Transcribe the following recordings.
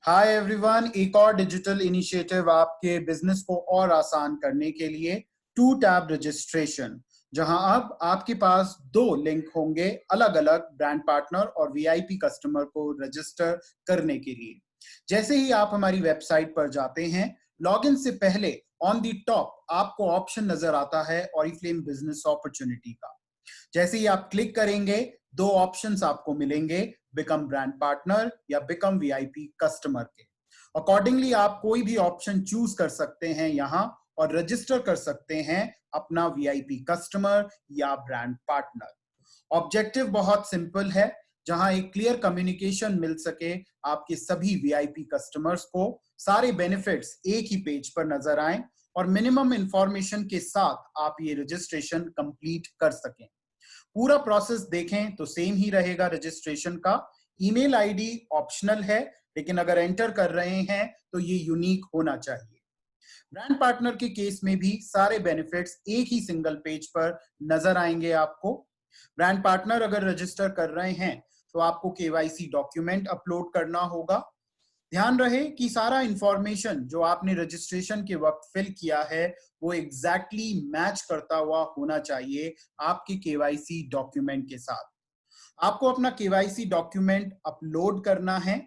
Hi everyone, एक और digital initiative आपके बिजनेस को और आसान करने के लिए टू टैब रजिस्ट्रेशन, जहां अब आपके पास दो लिंक होंगे अलग अलग ब्रांड पार्टनर और वीआईपी कस्टमर को रजिस्टर करने के लिए। जैसे ही आप हमारी वेबसाइट पर जाते हैं, लॉगिन से पहले ऑन दी टॉप आपको ऑप्शन नजर आता है ऑरिफ्लेम बिजनेस अपॉर्चुनिटी का। जैसे ही आप क्लिक करेंगे, दो ऑप्शंस आपको मिलेंगे, बिकम ब्रांड पार्टनर या बिकम वीआईपी कस्टमर के। अकॉर्डिंगली आप कोई भी ऑप्शन चूज कर सकते हैं यहाँ और रजिस्टर कर सकते हैं अपना वीआईपी कस्टमर या ब्रांड पार्टनर। ऑब्जेक्टिव बहुत सिंपल है, जहां एक क्लियर कम्युनिकेशन मिल सके आपके सभी वीआईपी कस्टमर्स को, सारे बेनिफिट्स एक ही पेज पर नजर आए और मिनिमम इंफॉर्मेशन के साथ आप ये रजिस्ट्रेशन कंप्लीट कर सकें। पूरा प्रोसेस देखें तो सेम ही रहेगा रजिस्ट्रेशन का। ईमेल आईडी ऑप्शनल है, लेकिन अगर एंटर कर रहे हैं तो ये यूनिक होना चाहिए। ब्रांड पार्टनर के केस में भी सारे बेनिफिट्स एक ही सिंगल पेज पर नजर आएंगे आपको। ब्रांड पार्टनर अगर रजिस्टर कर रहे हैं तो आपको केवाईसी डॉक्यूमेंट अपलोड करना होगा। ध्यान रहे कि सारा इंफॉर्मेशन जो आपने रजिस्ट्रेशन के वक्त फिल किया है वो एग्जैक्टली मैच करता हुआ होना चाहिए आपके केवाईसी डॉक्यूमेंट के साथ। आपको अपना केवाईसी डॉक्यूमेंट अपलोड करना है।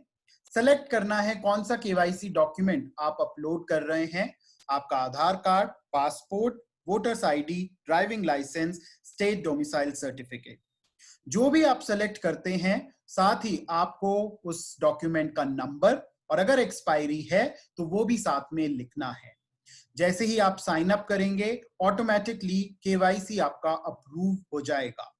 सेलेक्ट करना है कौन सा केवाईसी डॉक्यूमेंट आप अपलोड कर रहे हैं। आपका Aadhaar card, passport, voters ID, driving licence, state domicile certificate, जो भी आप सेलेक्ट करते हैं, साथ ही आपको उस डॉक्यूमेंट का नंबर और अगर एक्सपायरी है तो वो भी साथ में लिखना है। जैसे ही आप साइन अप करेंगे, ऑटोमेटिकली केवाईसी आपका अप्रूव हो जाएगा।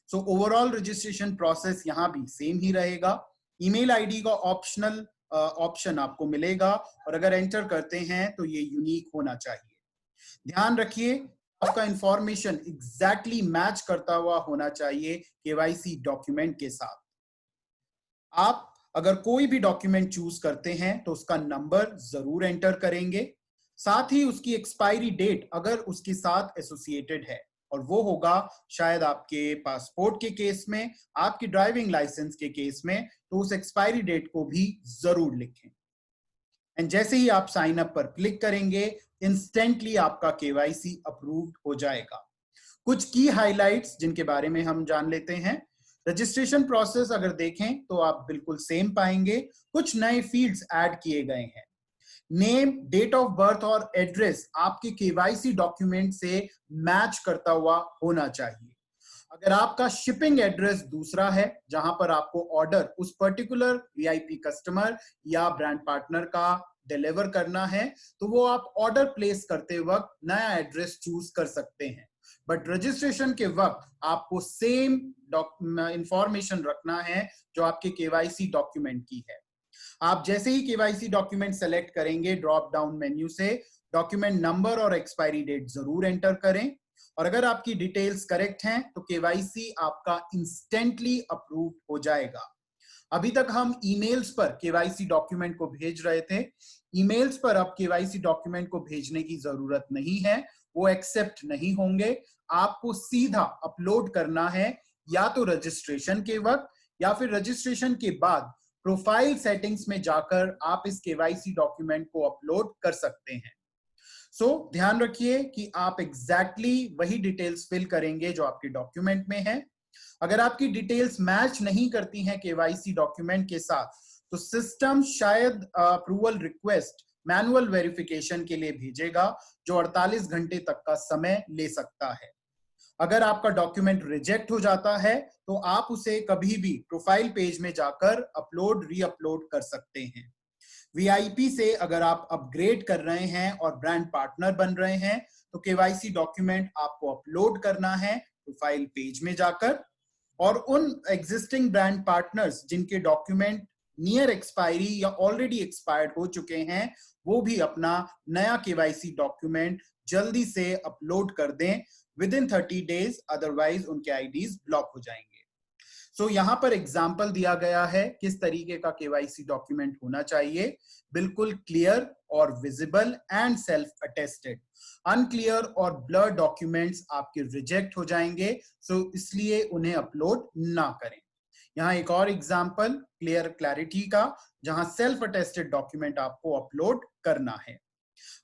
सो ओवरऑल रजिस्ट्रेशन प्रोसेस यहाँ भी सेम ही रहेगा। ईमेल आईडी का ऑप्शनल ऑप्शन आपको मिलेगा और अगर एंटर करते हैं तो ये यूनिक होना चाहिए। ध्यान रखिए, आपका इंफॉर्मेशन एग्जैक्टली मैच करता हुआ होना चाहिए केवाईसी डॉक्यूमेंट के साथ। आप अगर कोई भी डॉक्यूमेंट चूज करते हैं तो उसका नंबर जरूर एंटर करेंगे, साथ ही उसकी एक्सपायरी डेट अगर उसके साथ एसोसिएटेड है, और वो होगा शायद आपके पासपोर्ट के केस में, आपकी ड्राइविंग लाइसेंस के केस में, तो उस एक्सपायरी डेट को भी जरूर लिखें। एंड जैसे ही आप साइन अप पर क्लिक करेंगे, इंस्टेंटली आपका केवाईसी अप्रूव्ड हो जाएगा। कुछ की हाइलाइट्स जिनके बारे में हम जान लेते हैं। रजिस्ट्रेशन प्रोसेस अगर देखें तो आप बिल्कुल सेम पाएंगे। कुछ नए फील्ड्स ऐड किए गए हैं। नेम, डेट ऑफ बर्थ और एड्रेस आपके केवाईसी डॉक्यूमेंट से मैच करता हुआ होना चाहिए। अगर आपका शिपिंग एड्रेस दूसरा है, जहां पर आपको ऑर्डर उस पर्टिकुलर वीआईपी कस्टमर या ब्रांड पार्टनर का डिलीवर करना है, तो वो आप ऑर्डर प्लेस करते वक्त नया एड्रेस चूज कर सकते हैं। बट रजिस्ट्रेशन के वक्त आपको सेम इंफॉर्मेशन रखना है जो आपके केवाईसी डॉक्यूमेंट की है। आप जैसे ही केवाईसी डॉक्यूमेंट सेलेक्ट करेंगे, ड्रॉप डाउन मेन्यू से डॉक्यूमेंट नंबर और एक्सपायरी डेट जरूर एंटर करें, और अगर आपकी डिटेल्स करेक्ट हैं तो केवाईसी आपका इंस्टेंटली अप्रूव हो जाएगा। अभी तक हम ईमेल्स पर केवाईसी डॉक्यूमेंट को भेज रहे थे। ईमेल्स पर अब केवाईसी डॉक्यूमेंट को भेजने की जरूरत नहीं है, वो एक्सेप्ट नहीं होंगे। आपको सीधा अपलोड करना है, या तो रजिस्ट्रेशन के वक्त या फिर रजिस्ट्रेशन के बाद प्रोफाइल सेटिंग्स में जाकर आप इस केवाईसी डॉक्यूमेंट को अपलोड कर सकते हैं। ध्यान रखिए कि आप एग्जैक्टली वही डिटेल्स फिल करेंगे जो आपके डॉक्यूमेंट में है। अगर आपकी डिटेल्स मैच नहीं करती हैं केवाईसी डॉक्यूमेंट के साथ, तो सिस्टम शायद अप्रूवल रिक्वेस्ट मैनुअल वेरिफिकेशन के लिए भेजेगा, जो 48 घंटे तक का समय ले सकता है। अगर आपका डॉक्यूमेंट रिजेक्ट हो जाता है तो आप उसे कभी भी प्रोफाइल पेज में जाकर अपलोड री अपलोड कर सकते हैं। वीआईपी से अगर आप अपग्रेड कर रहे हैं और ब्रांड पार्टनर बन रहे हैं, तो केवाईसी डॉक्यूमेंट आपको अपलोड करना है प्रोफाइल पेज में जाकर, और उन एग्जिस्टिंग ब्रांड पार्टनर्स जिनके डॉक्यूमेंट नियर एक्सपायरी या ऑलरेडी एक्सपायर्ड हो चुके हैं, वो भी अपना नया केवाईसी डॉक्यूमेंट जल्दी से अपलोड कर दें विद इन 30 डेज, अदरवाइज उनके आईडीज ब्लॉक हो जाएंगे। यहाँ पर एग्जाम्पल दिया गया है किस तरीके का केवाईसी डॉक्यूमेंट होना चाहिए। बिल्कुल क्लियर और visible and self attested. Unclear और ब्लर डॉक्यूमेंट्स आपके रिजेक्ट हो जाएंगे, इसलिए उन्हें अपलोड ना करें। यहाँ एक और एग्जांपल क्लियर क्लैरिटी का, जहां सेल्फ अटेस्टेड डॉक्यूमेंट आपको अपलोड करना है।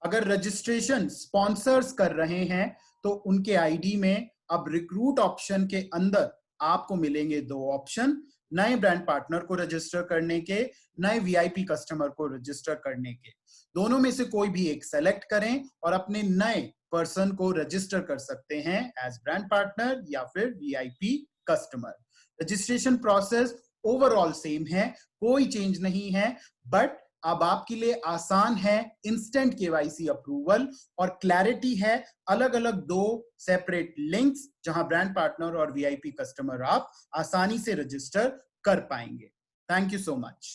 अगर रजिस्ट्रेशन स्पॉन्सर्स कर रहे हैं तो उनके आईडी में अब रिक्रूट ऑप्शन के अंदर आपको मिलेंगे दो ऑप्शन, नए ब्रांड पार्टनर को रजिस्टर करने के, नए वीआईपी कस्टमर को रजिस्टर करने के। दोनों में से कोई भी एक सेलेक्ट करें और अपने नए पर्सन को रजिस्टर कर सकते हैं एज ब्रांड पार्टनर या फिर VIP customer. Registration process overall same है, कोई चेंज नहीं है, बट अब आपके लिए आसान है इंस्टेंट केवाईसी अप्रूवल, और क्लैरिटी है अलग अलग दो सेपरेट लिंक्स जहां ब्रांड पार्टनर और वीआईपी कस्टमर आप आसानी से रजिस्टर कर पाएंगे। Thank you so much.